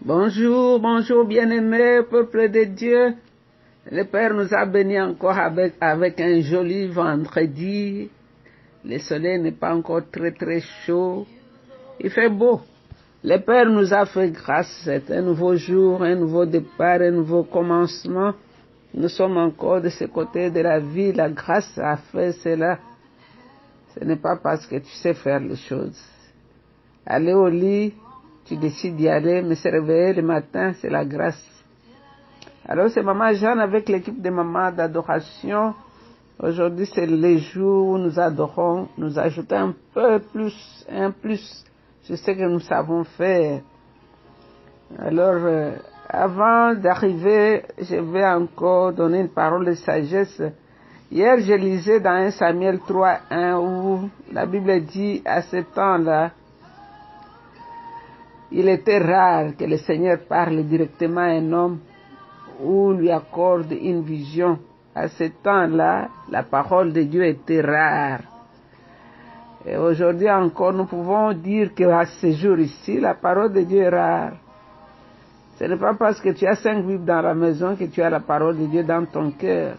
Bonjour, bonjour bien-aimés, peuple de Dieu. Le Père nous a bénis encore avec un joli vendredi. Le soleil n'est pas encore très chaud. Il fait beau. Le Père nous a fait grâce. C'est un nouveau jour, un nouveau départ, un nouveau commencement. Nous sommes encore de ce côté de la vie. La grâce a fait cela. Ce n'est pas parce que tu sais faire les choses. Aller au lit, tu décides d'y aller, mais se réveiller le matin, c'est la grâce. Alors c'est Maman Jeanne avec l'équipe de Maman d'adoration. Aujourd'hui c'est le jour où nous adorons, nous ajoutons un plus, sur ce que nous savons faire. Alors avant d'arriver, je vais encore donner une parole de sagesse. Hier je lisais dans 1 Samuel 3:1 où la Bible dit à ce temps-là, il était rare que le Seigneur parle directement à un homme ou lui accorde une vision. À ce temps-là, la parole de Dieu était rare. Et aujourd'hui encore, nous pouvons dire qu'à ce jour ici, la parole de Dieu est rare. Ce n'est pas parce que tu as 5 Bibles dans la maison que tu as la parole de Dieu dans ton cœur.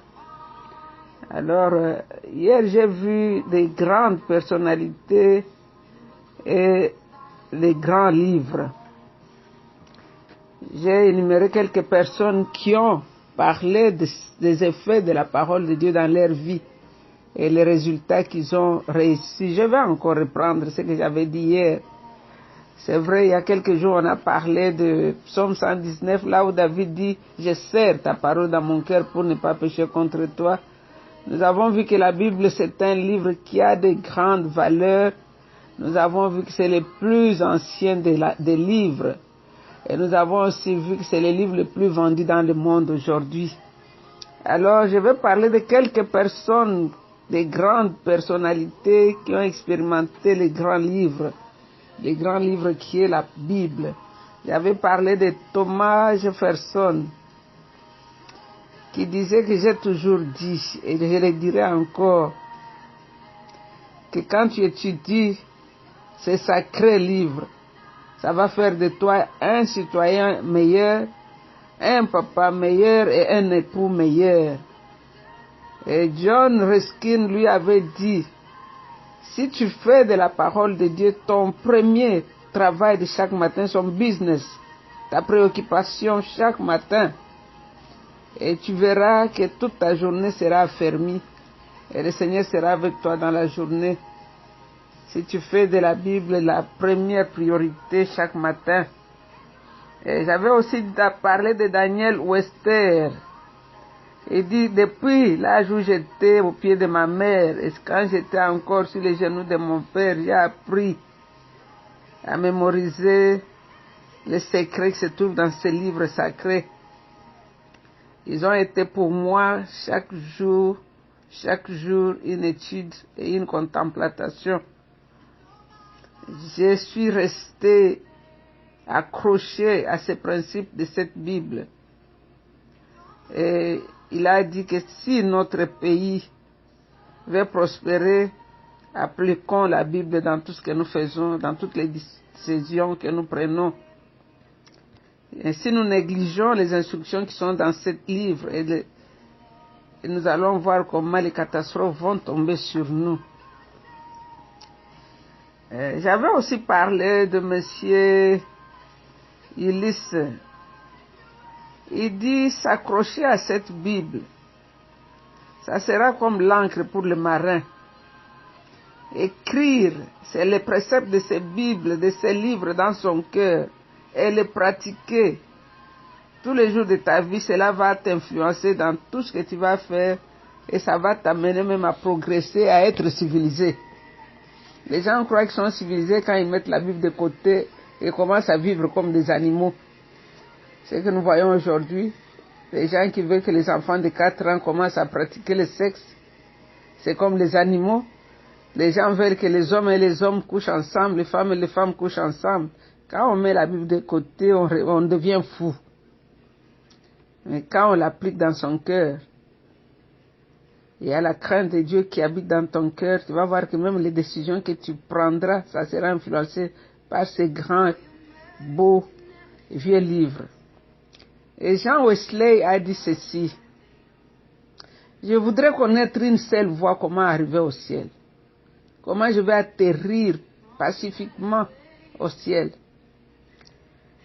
Alors, hier j'ai vu des grandes personnalités et les grands livres. J'ai énuméré quelques personnes qui ont parlé des effets de la parole de Dieu dans leur vie et les résultats qu'ils ont réussi. Je vais encore reprendre ce que j'avais dit hier. C'est vrai, il y a quelques jours, on a parlé de Psaume 119, là où David dit « Je serre ta parole dans mon cœur pour ne pas pécher contre toi ». Nous avons vu que la Bible, c'est un livre qui a de grandes valeurs. Nous avons vu que c'est le plus ancien des livres. Et nous avons aussi vu que c'est le livre le plus vendu dans le monde aujourd'hui. Alors, je vais parler de quelques personnes, des grandes personnalités qui ont expérimenté les grands livres qui est la Bible. J'avais parlé de Thomas Jefferson, qui disait que j'ai toujours dit, et je le dirai encore, que quand tu étudies ces sacrés livres, ça va faire de toi un citoyen meilleur, un papa meilleur et un époux meilleur. Et John Ruskin lui avait dit, si tu fais de la parole de Dieu ton premier travail de chaque matin, son business, ta préoccupation chaque matin, et tu verras que toute ta journée sera affermie et le Seigneur sera avec toi dans la journée. Si tu fais de la Bible la première priorité chaque matin. Et j'avais aussi parlé de Daniel Wester. Il dit, depuis l'âge où j'étais au pied de ma mère, et quand j'étais encore sur les genoux de mon père, j'ai appris à mémoriser les secrets qui se trouvent dans ces livres sacrés. Ils ont été pour moi chaque jour une étude et une contemplation. Je suis resté accroché à ce principe de cette Bible. Et il a dit que si notre pays veut prospérer, appliquons la Bible dans tout ce que nous faisons, dans toutes les décisions que nous prenons. Et si nous négligeons les instructions qui sont dans ce livre, et nous allons voir comment les catastrophes vont tomber sur nous. J'avais aussi parlé de monsieur Ulysse. Il dit s'accrocher à cette Bible, ça sera comme l'encre pour le marin. Écrire, c'est le précepte de ces Bibles, de ces livres dans son cœur, et les pratiquer tous les jours de ta vie, cela va t'influencer dans tout ce que tu vas faire et ça va t'amener même à progresser, à être civilisé. Les gens croient qu'ils sont civilisés quand ils mettent la Bible de côté et commencent à vivre comme des animaux. C'est ce que nous voyons aujourd'hui. Les gens qui veulent que les enfants de 4 ans commencent à pratiquer le sexe, c'est comme les animaux. Les gens veulent que les hommes et les hommes couchent ensemble, les femmes et les femmes couchent ensemble. Quand on met la Bible de côté, on devient fou. Mais quand on l'applique dans son cœur, il y a la crainte de Dieu qui habite dans ton cœur, tu vas voir que même les décisions que tu prendras, ça sera influencé par ces grands, beaux vieux livres. Et Jean Wesley a dit ceci: je voudrais connaître une seule voie, comment arriver au ciel. Comment je vais atterrir pacifiquement au ciel.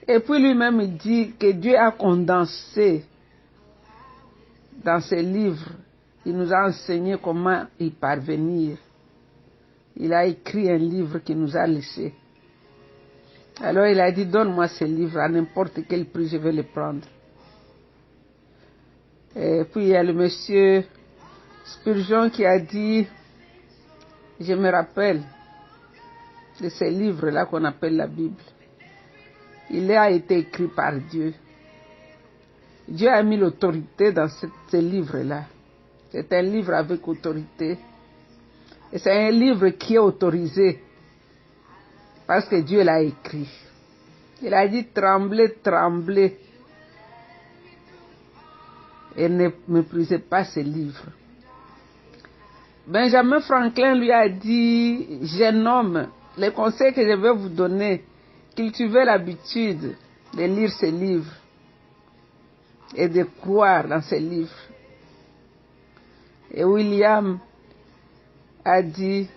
Et puis lui-même il dit que Dieu a condensé dans ses livres, il nous a enseigné comment y parvenir. Il a écrit un livre qu'il nous a laissé. Alors il a dit, donne-moi ce livre, à n'importe quel prix je vais le prendre. Et puis il y a le monsieur Spurgeon qui a dit, je me rappelle de ces livres-là qu'on appelle la Bible. Il a été écrit par Dieu. Dieu a mis l'autorité dans ce livre-là. C'est un livre avec autorité. Et c'est un livre qui est autorisé parce que Dieu l'a écrit. Il a dit, tremblez, tremblez. Et ne méprisez pas ce livre. Benjamin Franklin lui a dit, jeune homme, les conseils que je vais vous donner, cultivez l'habitude de lire ces livres et de croire dans ces livres. Et William a dit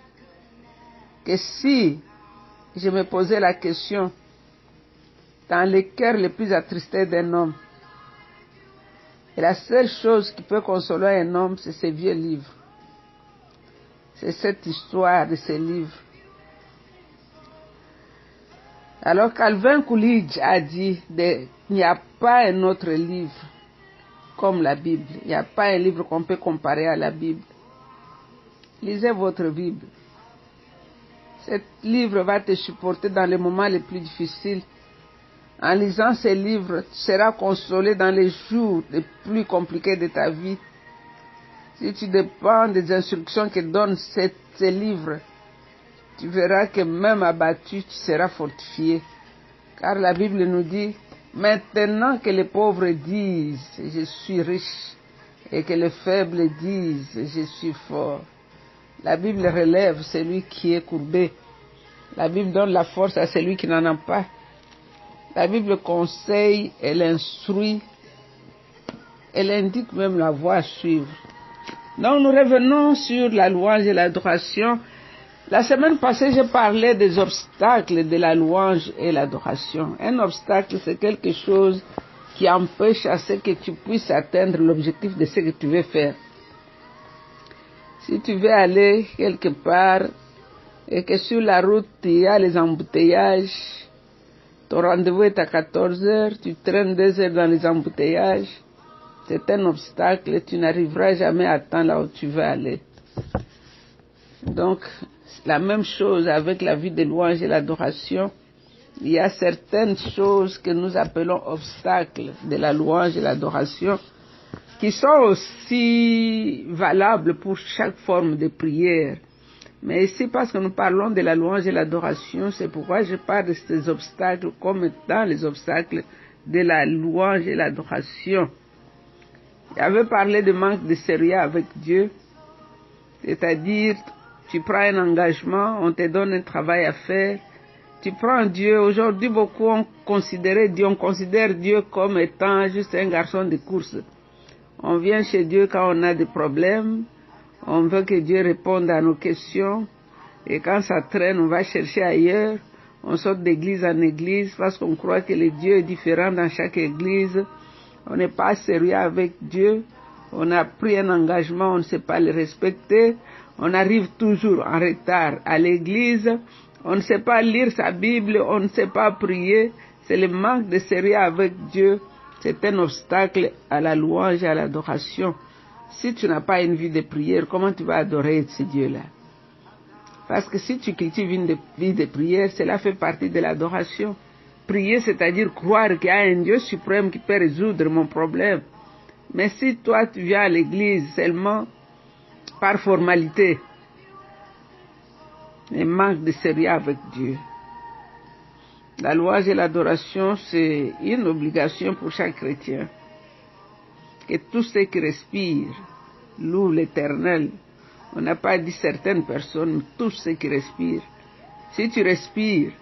que si je me posais la question dans le cœur le plus attristé d'un homme, et la seule chose qui peut consoler un homme, c'est ces vieux livres. C'est cette histoire de ces livres. Alors Calvin Coolidge a dit, il n'y a pas un autre livre comme la Bible. Il n'y a pas un livre qu'on peut comparer à la Bible. Lisez votre Bible. Ce livre va te supporter dans les moments les plus difficiles. En lisant ces livres, tu seras consolé dans les jours les plus compliqués de ta vie. Si tu dépends des instructions que donne ces livres, tu verras que même abattu, tu seras fortifié. Car la Bible nous dit, maintenant que les pauvres disent, je suis riche, et que les faibles disent, je suis fort. La Bible relève celui qui est courbé. La Bible donne la force à celui qui n'en a pas. La Bible conseille, elle instruit, elle indique même la voie à suivre. Donc nous revenons sur la louange et l'adoration. La semaine passée, j'ai parlé des obstacles de la louange et l'adoration. Un obstacle, c'est quelque chose qui empêche à ce que tu puisses atteindre l'objectif de ce que tu veux faire. Si tu veux aller quelque part et que sur la route, il y a les embouteillages, ton rendez-vous est à 14 heures, tu traînes 2 heures dans les embouteillages, c'est un obstacle et tu n'arriveras jamais à temps là où tu veux aller. Donc, la même chose avec la vie de louange et l'adoration. Il y a certaines choses que nous appelons obstacles de la louange et l'adoration qui sont aussi valables pour chaque forme de prière. Mais ici, parce que nous parlons de la louange et l'adoration, c'est pourquoi je parle de ces obstacles comme étant les obstacles de la louange et l'adoration. J'avais parlé de manque de sérieux avec Dieu, c'est-à-dire tu prends un engagement, on te donne un travail à faire, tu prends Dieu. Aujourd'hui, beaucoup ont considéré Dieu, on considère Dieu comme étant juste un garçon de course. On vient chez Dieu quand on a des problèmes, on veut que Dieu réponde à nos questions, et quand ça traîne, on va chercher ailleurs, on saute d'église en église parce qu'on croit que le Dieu est différent dans chaque église. On n'est pas sérieux avec Dieu, on a pris un engagement, on ne sait pas le respecter, on arrive toujours en retard à l'église, on ne sait pas lire sa Bible, on ne sait pas prier, c'est le manque de sérieux avec Dieu, c'est un obstacle à la louange et à l'adoration. Si tu n'as pas une vie de prière, comment tu vas adorer ce Dieu-là? Parce que si tu cultives une vie de prière, cela fait partie de l'adoration. Prier, c'est-à-dire croire qu'il y a un Dieu suprême qui peut résoudre mon problème. Mais si toi, tu viens à l'église seulement par formalité, et manque de sérieux avec Dieu. La louange et l'adoration, c'est une obligation pour chaque chrétien. Que tous ceux qui respirent louent l'Éternel. On n'a pas dit certaines personnes, mais tous ceux qui respirent. Si tu respires,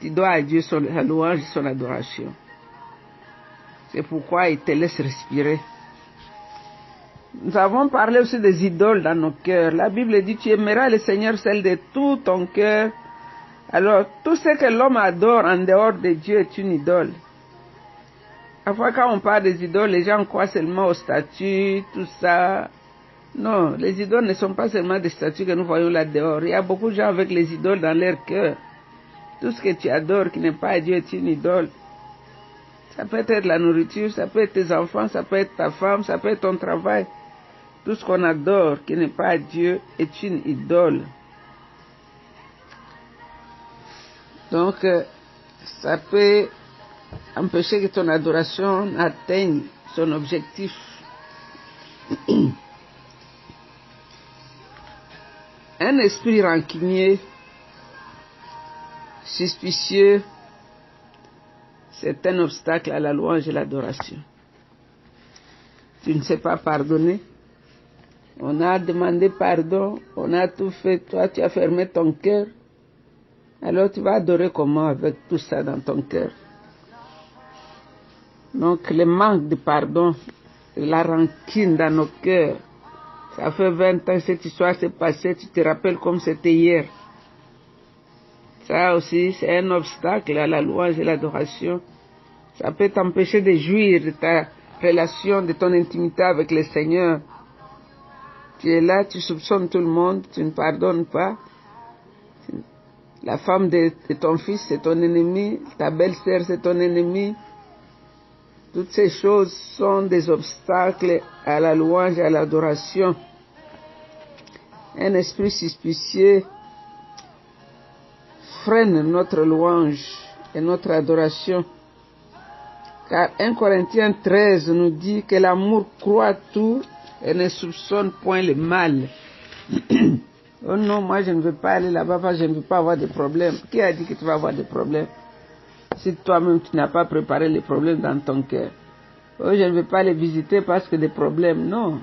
tu dois à Dieu sa louange et son adoration. C'est pourquoi il te laisse respirer. Nous avons parlé aussi des idoles dans nos cœurs. La Bible dit, tu aimeras le Seigneur celle de tout ton cœur. Alors, tout ce que l'homme adore en dehors de Dieu est une idole. Parfois, quand on parle des idoles, les gens croient seulement aux statues, tout ça. Non, les idoles ne sont pas seulement des statues que nous voyons là dehors. Il y a beaucoup de gens avec les idoles dans leur cœur. Tout ce que tu adores qui n'est pas Dieu est une idole. Ça peut être la nourriture, ça peut être tes enfants, ça peut être ta femme, ça peut être ton travail. Tout ce qu'on adore qui n'est pas Dieu est une idole. Donc, ça peut empêcher que ton adoration atteigne son objectif. Un esprit rancunier, suspicieux, c'est un obstacle à la louange et l'adoration. Tu ne sais pas pardonner. On a demandé pardon, on a tout fait, toi tu as fermé ton cœur. Alors tu vas adorer comment avec tout ça dans ton cœur? Donc le manque de pardon, la rancune dans nos cœurs, ça fait 20 ans que cette histoire s'est passée, tu te rappelles comme c'était hier. Ça aussi, c'est un obstacle à la louange et l'adoration. Ça peut t'empêcher de jouir de ta relation, de ton intimité avec le Seigneur. Tu es là, tu soupçonnes tout le monde, tu ne pardonnes pas. La femme de ton fils, c'est ton ennemi. Ta belle-sœur, c'est ton ennemi. Toutes ces choses sont des obstacles à la louange et à l'adoration. Un esprit suspicieux freine notre louange et notre adoration. Car 1 Corinthiens 13 nous dit que l'amour croit tout et ne soupçonne point le mal. Oh non, moi je ne veux pas aller là-bas parce que je ne veux pas avoir de problèmes. Qui a dit que tu vas avoir des problèmes? Si toi-même tu n'as pas préparé les problèmes dans ton cœur. Oh, je ne veux pas les visiter parce que des problèmes. Non.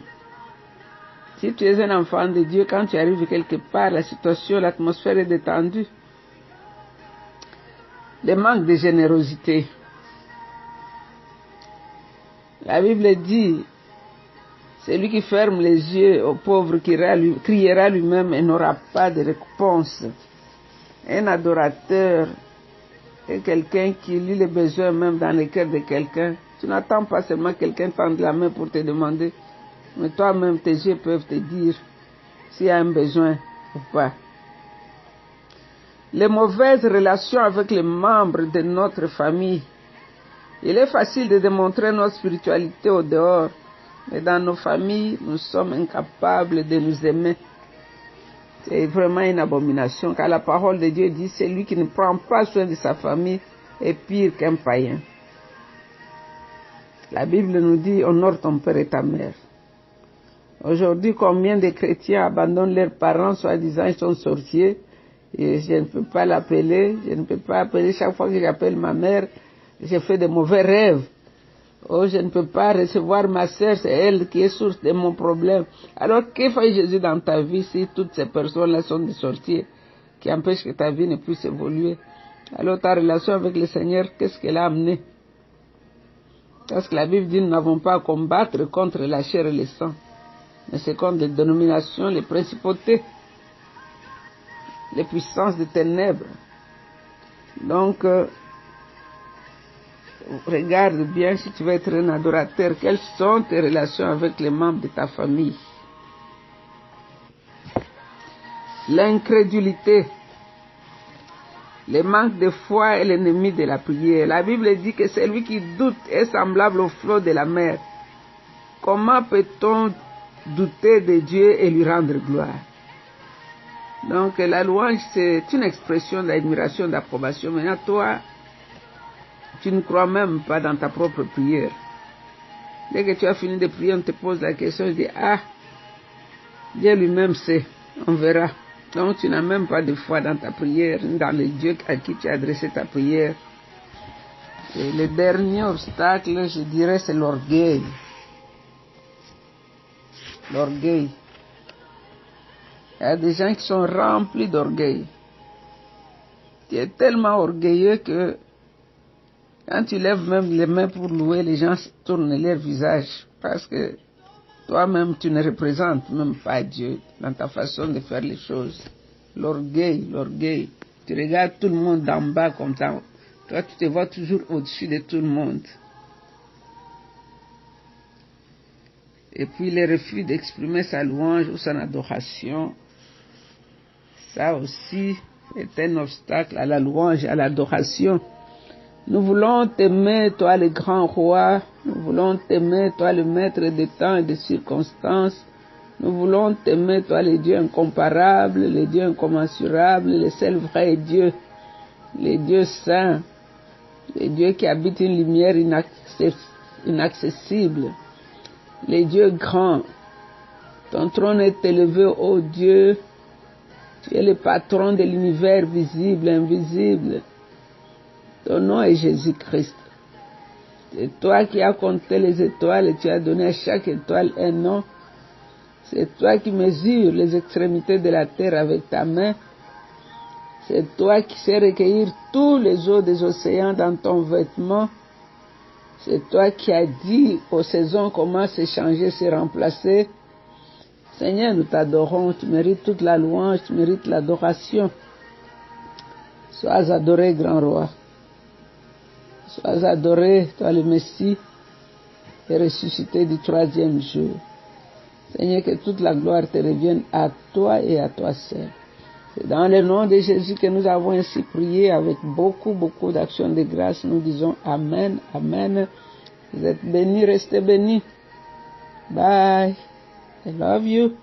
Si tu es un enfant de Dieu, quand tu arrives quelque part, la situation, l'atmosphère est détendue. Le manque de générosité. La Bible dit, celui qui ferme les yeux au pauvre criera lui-même et n'aura pas de récompense. Un adorateur est quelqu'un qui lit les besoins même dans le cœur de quelqu'un. Tu n'attends pas seulement quelqu'un tende la main pour te demander, mais toi-même tes yeux peuvent te dire s'il y a un besoin ou pas. Les mauvaises relations avec les membres de notre famille. Il est facile de démontrer notre spiritualité au dehors, mais dans nos familles, nous sommes incapables de nous aimer. C'est vraiment une abomination, car la parole de Dieu dit, celui qui ne prend pas soin de sa famille est pire qu'un païen. La Bible nous dit, honore ton père et ta mère. Aujourd'hui, combien de chrétiens abandonnent leurs parents, soi-disant ils sont sorciers, et je ne peux pas l'appeler, je ne peux pas appeler chaque fois que j'appelle ma mère, j'ai fait de mauvais rêves. Oh, je ne peux pas recevoir ma sœur, c'est elle qui est source de mon problème. Alors, que fait Jésus dans ta vie si toutes ces personnes-là sont des sorciers qui empêchent que ta vie ne puisse évoluer? Alors, ta relation avec le Seigneur, qu'est-ce qu'elle a amené? Parce que la Bible dit, nous n'avons pas à combattre contre la chair et le sang, mais c'est contre les dénominations, les principautés, les puissances des ténèbres. Donc, regarde bien si tu veux être un adorateur, quelles sont tes relations avec les membres de ta famille. L'incrédulité, le manque de foi est l'ennemi de la prière. La Bible dit que celui qui doute est semblable au flot de la mer. Comment peut-on douter de Dieu et lui rendre gloire? Donc la louange, c'est une expression d'admiration, d'approbation. Maintenant, toi, tu ne crois même pas dans ta propre prière. Dès que tu as fini de prier, on te pose la question, tu dis, ah, Dieu lui-même sait, on verra. Donc tu n'as même pas de foi dans ta prière, dans le Dieu à qui tu as adressé ta prière. Et le dernier obstacle, je dirais, c'est l'orgueil. L'orgueil. Il y a des gens qui sont remplis d'orgueil. Tu es tellement orgueilleux que quand tu lèves même les mains pour louer, les gens tournent leur visage parce que toi-même, tu ne représentes même pas Dieu dans ta façon de faire les choses. L'orgueil, l'orgueil. Tu regardes tout le monde d'en bas comme ça. Toi, tu te vois toujours au-dessus de tout le monde. Et puis, le refus d'exprimer sa louange ou son adoration, ça aussi est un obstacle à la louange, à l'adoration. Nous voulons t'aimer, toi le grand roi. Nous voulons t'aimer, toi le maître des temps et des circonstances. Nous voulons t'aimer, toi le Dieu incomparable, le Dieu incommensurable, le seul vrai Dieu, le Dieu saint, le Dieu qui habite une lumière inaccessible, le Dieu grand. Ton trône est élevé, ô Dieu. Tu es le patron de l'univers visible, invisible. Ton nom est Jésus-Christ. C'est toi qui as compté les étoiles et tu as donné à chaque étoile un nom. C'est toi qui mesures les extrémités de la terre avec ta main. C'est toi qui sais recueillir tous les eaux des océans dans ton vêtement. C'est toi qui as dit aux saisons comment se changer, se remplacer. Seigneur, nous t'adorons. Tu mérites toute la louange, tu mérites l'adoration. Sois adoré, grand roi. Sois adoré, toi le Messie, et ressuscité du troisième jour. Seigneur, que toute la gloire te revienne à toi et à toi seul. C'est dans le nom de Jésus que nous avons ainsi prié avec beaucoup d'actions de grâce. Nous disons Amen, Amen. Vous êtes bénis, restez bénis. Bye. I love you.